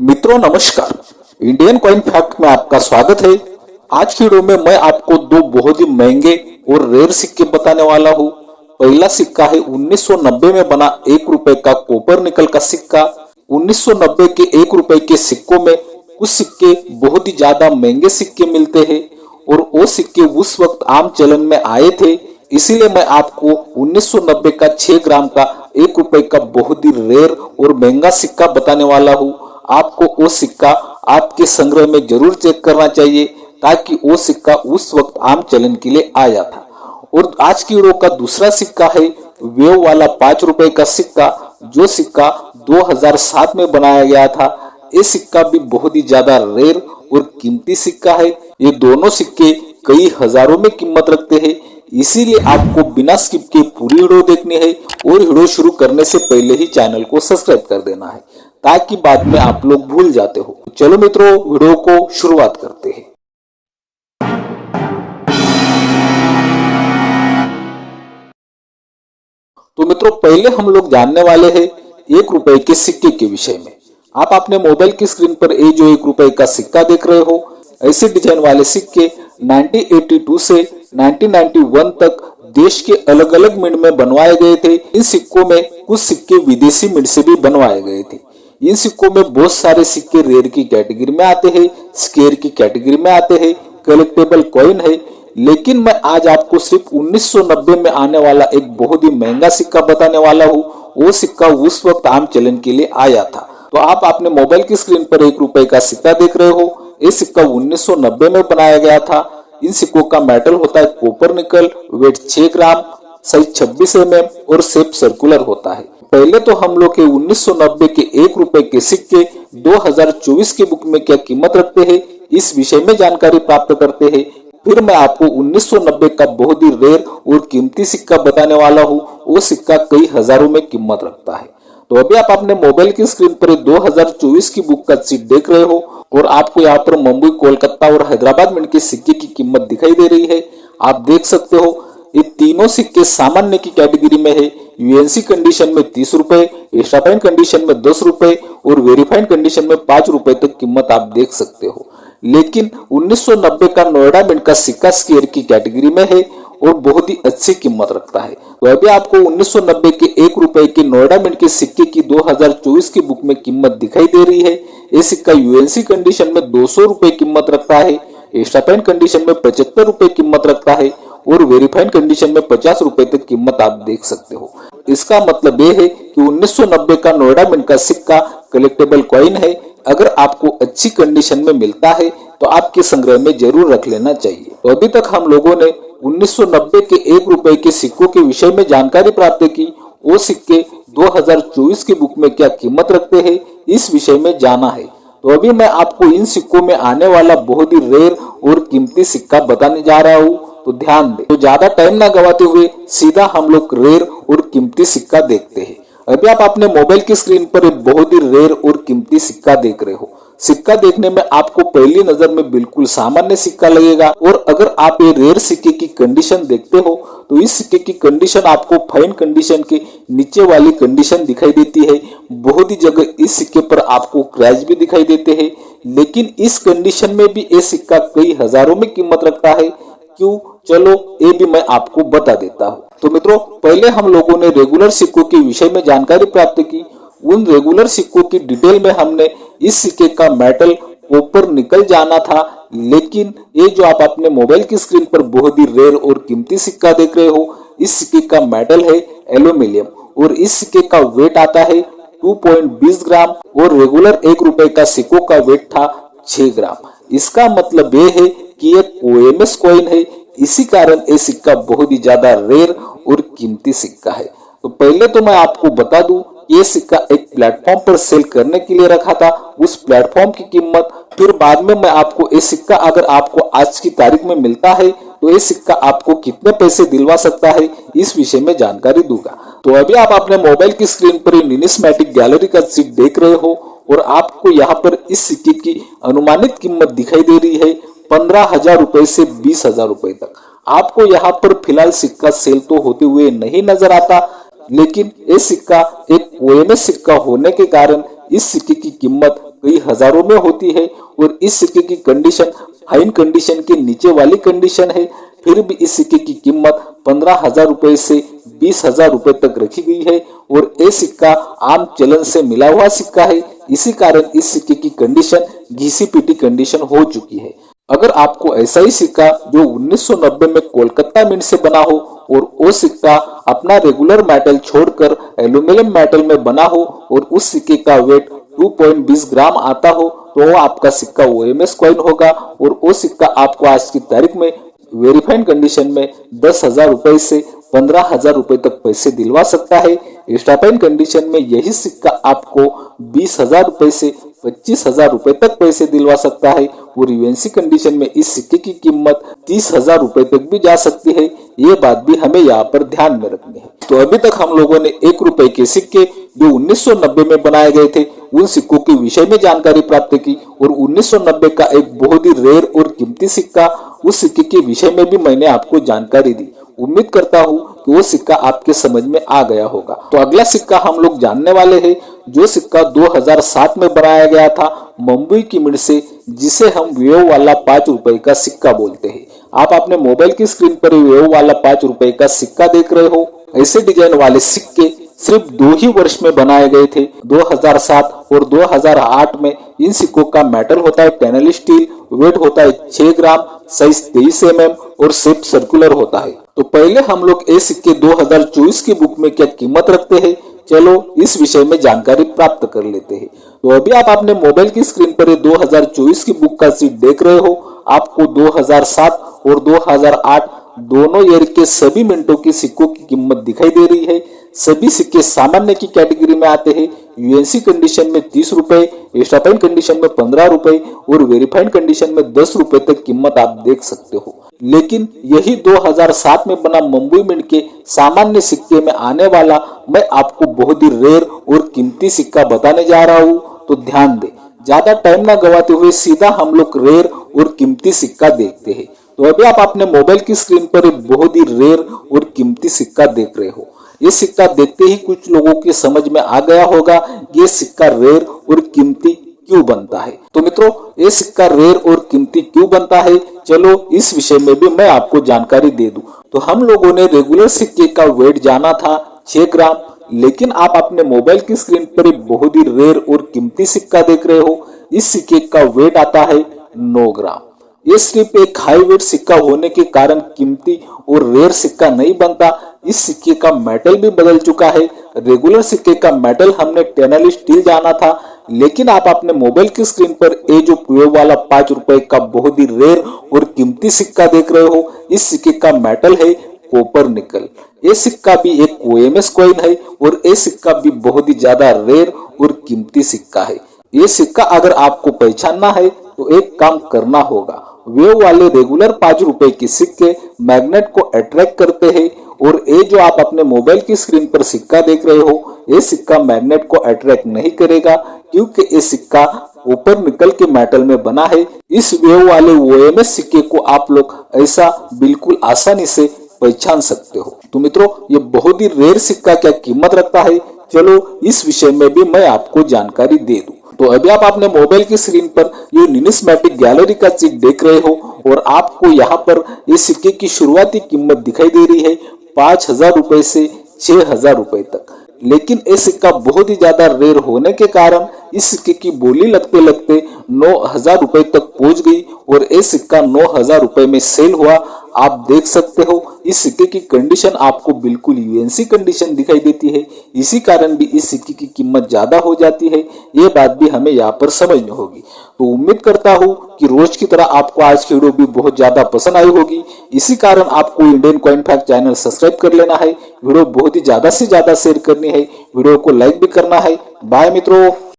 मित्रों नमस्कार, Indian coin fact में आपका स्वागत है। आज की वीडियो में मैं आपको दो बहुत ही महंगे और रेयर सिक्के बताने वाला हूँ। पहला सिक्का है 1990 में बना 1 रुपए का कॉपर निकल का सिक्का। 1990 के 1 रुपए के सिक्कों में कुछ सिक्के बहुत ही ज्यादा महंगे सिक्के मिलते हैं और वो सिक्के उस वक्त आम चलन में आए थे। इसीलिए मैं आपको 1990 का 6 ग्राम का 1 रुपए का बहुत ही रेयर और महंगा सिक्का बताने वाला हूँ। आपको वो सिक्का आपके संग्रह में जरूर चेक करना चाहिए ताकि वो सिक्का उस वक्त आम चलन के लिए आया था। और आज की वीडियो का दूसरा सिक्का है वेव वाला 5 रुपए का सिक्का, जो सिक्का 2007 में बनाया गया था। ये सिक्का भी बहुत ही ज्यादा रेयर और कीमती सिक्का है। ये दोनों सिक्के कई हजारों में कीमत रखते हैं। इसीलिए आपको बिना स्किप के पूरी वीडियो देखनी है और वीडियो शुरू करने से पहले ही चैनल को सब्सक्राइब कर देना है ताकि बाद में आप लोग भूल जाते हो। चलो मित्रों, वीडियो को शुरुआत करते हैं। तो मित्रों, पहले हम लोग जानने वाले हैं 1 रुपए के सिक्के के विषय में। आप अपने मोबाइल की स्क्रीन पर ये जो 1 रुपए का सिक्का देख रहे हो, ऐसे डिजाइन वाले सिक्के 1982 से 1991 तक देश के अलग अलग मिंट में बनवाए गए थे। इन सिक्कों में कुछ सिक्के विदेशी मिंट से भी बनवाए गए थे। इन सिक्कों में बहुत सारे सिक्के रेयर की कैटेगरी में आते हैं, स्केयर की कैटेगरी में आते हैं, कलेक्टेबल कॉइन है। लेकिन मैं आज आपको सिर्फ 1990 में आने वाला एक बहुत ही महंगा सिक्का बताने वाला हूँ। वो सिक्का उस वक्त आम चलन के लिए आया था। तो आप अपने मोबाइल की स्क्रीन पर 1 रुपए का सिक्का देख रहे हो। ये सिक्का 1990 में बनाया गया था। इन सिक्कों का मेटल होता है कॉपर निकल, वेट 6 ग्राम, साइज 26 mm और शेप सर्कुलर होता है। पहले तो हम लोग के 1990 के 1 रुपए के सिक्के 2024 की बुक में क्या कीमत रखते हैं, इस विषय में जानकारी प्राप्त करते हैं। फिर मैं आपको 1990 का बहुत ही रेयर और कीमती सिक्का बताने वाला हूँ। वो सिक्का कई हजारों में कीमत रखता है। तो अभी आप अपने मोबाइल की स्क्रीन पर 2024 की बुक का सीट देख रहे हो और आपको यहाँ पर मुंबई, कोलकाता और हैदराबाद मिंट के सिक्के की कीमत दिखाई दे रही है। आप देख सकते हो ये तीनों सिक्के सामान्य की कैटेगरी में है। यूएनसी कंडीशन में 30 रुपए, एक्स्ट्रा फाइन कंडीशन में 10 रुपए और वेरीफाइड कंडीशन में 5 रुपए तक कीमत आप देख सकते हो। लेकिन 1990 का नोएडा मिंट का सिक्का स्केयर की कैटेगरी में है और बहुत ही अच्छी कीमत रखता है। तो अभी आपको 1990 के 1 रुपए के नोएडा मिंट के सिक्के की 2024 की बुक में कीमत दिखाई दे रही है। ये सिक्का यूएनसी कंडीशन में 200 रुपए कीमत रखता है, एक्स्ट्रा फाइन कंडीशन में 75 रुपए कीमत रखता है और वेरीफाइड कंडीशन में 50 रुपए तक कीमत आप देख सकते हो। इसका मतलब ये है कि 1990 का नोएडा मिंट का सिक्का कलेक्टेबल कॉइन है। अगर आपको अच्छी कंडीशन में मिलता है तो आपके संग्रह में जरूर रख लेना चाहिए। तो अभी तक हम लोगों ने 1990 के 1 रुपए के सिक्कों के विषय में जानकारी प्राप्त की। वो सिक्के 2024 की बुक में क्या कीमत रखते हैं, इस विषय में जाना है। तो अभी मैं आपको इन सिक्कों में आने वाला बहुत ही रेयर और कीमती सिक्का बताने जा रहा हूँ। तो ध्यान दें। तो ज्यादा टाइम ना गवाते हुए सीधा हम लोग रेयर और कीमती सिक्का देखते हैं। अभी आप अपने मोबाइल की स्क्रीन पर एक बहुत ही रेयर और कीमती सिक्का देख रहे हो। सिक्का देखने में आपको पहली नजर में बिल्कुल सामान्य सिक्का लगेगा और अगर आप ये रेयर सिक्के की कंडीशन देखते हो तो इस सिक्के की कंडीशन आपको फाइन कंडीशन के नीचे वाली कंडीशन दिखाई देती है। बहुत ही जगह इस सिक्के पर आपको क्रैच भी दिखाई देते हैं। लेकिन इस कंडीशन में भी ये सिक्का कई हजारों में कीमत रखता है। क्यों, चलो ये भी मैं आपको बता देता हूँ। तो मित्रों, पहले हम लोगों ने रेगुलर सिक्कों के विषय में जानकारी प्राप्त की। उन रेगुलर सिक्कों की डिटेल में हमने इस सिक्के का मेटल कॉपर निकल जाना था। लेकिन ये जो आप अपने मोबाइल की स्क्रीन पर बहुत ही रेयर और कीमती सिक्का देख रहे हो, इस सिक्के का मेटल है एल्यूमिनियम और इस सिक्के का वेट आता है 2.20 ग्राम और रेगुलर 1 रुपए का सिक्कों का वेट था 6 ग्राम। इसका मतलब ये है कि ये ओएमएस कॉइन है। इसी कारण ये सिक्का बहुत ही ज्यादा रेयर और कीमती सिक्का है। तो पहले तो मैं आपको बता दूं, ये सिक्का एक प्लेटफॉर्म पर सेल करने के लिए रखा था। उस प्लेटफॉर्म की कीमत, फिर बाद में मैं आपको ये सिक्का अगर आपको आज की तारीख में मिलता है तो ये सिक्का आपको कितने पैसे दिलवा सकता है, इस विषय में जानकारी दूंगा। तो अभी आप अपने मोबाइल की स्क्रीन पर न्यूमिस्मेटिक गैलरी का सीट देख रहे हो और आपको यहाँ पर इस सिक्के की अनुमानित कीमत दिखाई दे रही है 15,000 रुपए से 20,000 रुपए तक। आपको यहाँ पर फिलहाल सिक्का सेल तो होते हुए नहीं नजर आता, लेकिन ये सिक्का एक ओएमएस सिक्का होने के कारण इस सिक्के की कीमत कई हजारों में होती है और इस सिक्के की कंडीशन फाइन कंडीशन के नीचे वाली कंडीशन है। फिर भी इस सिक्के की कीमत 15,000 रुपए से 20,000 रुपए तक रखी गई है और ये सिक्का आम चलन से मिला हुआ सिक्का है। इसी कारण इस सिक्के की कंडीशन घिसी पिटी कंडीशन हो चुकी है। अगर आपको ऐसा ही सिक्का जो 1990 में कोलकाता मिंट से बना हो और वो सिक्का अपना रेगुलर मेटल छोड़कर एल्यूमिनियम मेटल में बना हो और उस सिक्के का वेट 2.20 ग्राम आता हो तो वो आपका सिक्का OMS कॉइन होगा और वो सिक्का आपको आज की तारीख में वेरीफाइड कंडीशन में 10,000 रुपए से 15,000 रुपए तक पैसे दिलवा सकता है। स्टापाइन कंडीशन में यही सिक्का आपको 20,000 रुपए से 25,000 रुपए तक पैसे दिलवा सकता है और यूएनसी कंडीशन में इस सिक्के की कीमत 30,000 रुपए तक भी जा सकती है। ये बात भी हमें यहाँ पर ध्यान में रखनी है। तो अभी तक हम लोगों ने 1 रुपए के सिक्के जो 1990 में बनाए गए थे उन सिक्कों के विषय में जानकारी प्राप्त की और 1990 का एक बहुत ही रेयर और कीमती सिक्का उस सिक्के के विषय में भी मैंने आपको जानकारी दी। उम्मीद करता हूँ कि वो सिक्का आपके समझ में आ गया होगा। तो अगला सिक्का हम लोग जानने वाले हैं जो सिक्का 2007 में बनाया गया था मुंबई की मिंट से, जिसे हम वेव वाला 5 रुपए का सिक्का बोलते हैं। आप अपने मोबाइल की स्क्रीन पर वेव वाला 5 रुपए का सिक्का देख रहे हो। ऐसे डिजाइन वाले सिक्के सिर्फ 2 ही वर्ष में बनाए गए थे, 2007 और 2008 में। इन सिक्कों का मेटल होता है स्टेनलेस स्टील, वेट होता है 6 ग्राम, साइज 23 mm और शेप सर्कुलर होता है। तो पहले हम लोग ये सिक्के 2024 की बुक में क्या कीमत रखते हैं, चलो इस विषय में जानकारी प्राप्त कर लेते हैं। तो अभी आप अपने मोबाइल की स्क्रीन पर 2024 की बुक का सीट देख रहे हो। आपको 2007 और 2008 दोनों ईयर के सभी मिनटों की सिक्कों की कीमत दिखाई दे रही है। सभी सिक्के सामान्य की कैटेगरी में आते हैं। यूएनसी कंडीशन में 30 रुपए, स्टापाइन कंडीशन में 15 रुपए और वेरीफाइड कंडीशन में 10 रुपए तक कीमत आप देख सकते हो। लेकिन यही 2007 में बना मुंबई मिंट के सामान्य सिक्के में आने वाला मैं आपको बहुत ही रेयर और कीमती सिक्का बताने जा रहा हूँ। तो ध्यान दे, ज्यादा टाइम ना गवाते हुए सीधा हम लोग रेयर और कीमती सिक्का देखते हैं। तो अभी आप अपने मोबाइल की स्क्रीन पर एक बहुत ही रेयर और कीमती सिक्का देख रहे हो। ये सिक्का देखते ही कुछ लोगों के समझ में आ गया होगा कि ये सिक्का रेयर और कीमती क्यों बनता है। तो मित्रों, ये सिक्का रेयर और कीमती क्यों बनता है, चलो इस विषय में भी मैं आपको जानकारी दे दूं। तो हम लोगों ने रेगुलर सिक्के का वेट जाना था 6 ग्राम, लेकिन आप अपने मोबाइल की स्क्रीन पर एक बहुत ही रेयर और कीमती सिक्का देख रहे हो। इस सिक्के का वेट आता है 9 ग्राम। ये सिर्फ एक हाई वेट सिक्का होने के कारण कीमती और रेयर सिक्का नहीं बनता। इस सिक्के का मेटल भी बदल चुका है। रेगुलर सिक्के का मेटल हमने स्टेनलेस स्टील जाना था, लेकिन आप अपने मोबाइल की स्क्रीन पर ये जो वेव वाला 5 रुपए का बहुत ही रेयर और कीमती सिक्का देख रहे हो, इस सिक्के का मेटल है कॉपर निकल। ये सिक्का भी एक OMS कॉइन है और ये सिक्का भी बहुत ही ज्यादा रेयर और कीमती सिक्का है। ये सिक्का अगर आपको पहचानना है तो एक काम करना होगा। वेव वाले रेगुलर 5 रुपए के सिक्के मैग्नेट को अट्रैक्ट करते हैं और ये जो आप अपने मोबाइल की स्क्रीन पर सिक्का देख रहे हो, ये सिक्का मैग्नेट को अट्रैक्ट नहीं करेगा क्योंकि ये सिक्का ऊपर निकल के मेटल में बना है। इस वेव वाले OMS सिक्के को आप लोग ऐसा बिल्कुल आसानी से पहचान सकते हो। तो मित्रों, ये बहुत ही रेयर सिक्का क्या कीमत रखता है, चलो इस विषय में भी मैं आपको जानकारी दे दूं। तो अभी आप अपने मोबाइल की स्क्रीन पर ये न्यूमिस्मेटिक गैलरी का चिट देख रहे हो और आपको यहाँ पर ये सिक्के की शुरुआती कीमत दिखाई दे रही है 5,000 रुपए से 6,000 रुपए तक। लेकिन ये सिक्का बहुत ही ज्यादा रेयर होने के कारण इस सिक्के की बोली लगते लगते 9,000 रुपए तक पहुंच गई और ये सिक्का 9,000 रुपए में सेल हुआ। आप देख सकते हो इस सिक्के की कंडीशन आपको बिल्कुल यूएनसी कंडीशन दिखाई देती है। इसी कारण भी इस सिक्के की कीमत ज्यादा हो जाती है। ये बात भी हमें यहाँ पर समझनी होगी। तो उम्मीद करता हूँ कि रोज की तरह आपको आज की वीडियो भी बहुत ज्यादा पसंद आई होगी। इसी कारण आपको Indian coin fact channel subscribe कर लेना है। वीडियो बहुत ही ज्यादा से ज्यादा शेयर करनी है, वीडियो को लाइक भी करना है। बाय मित्रों।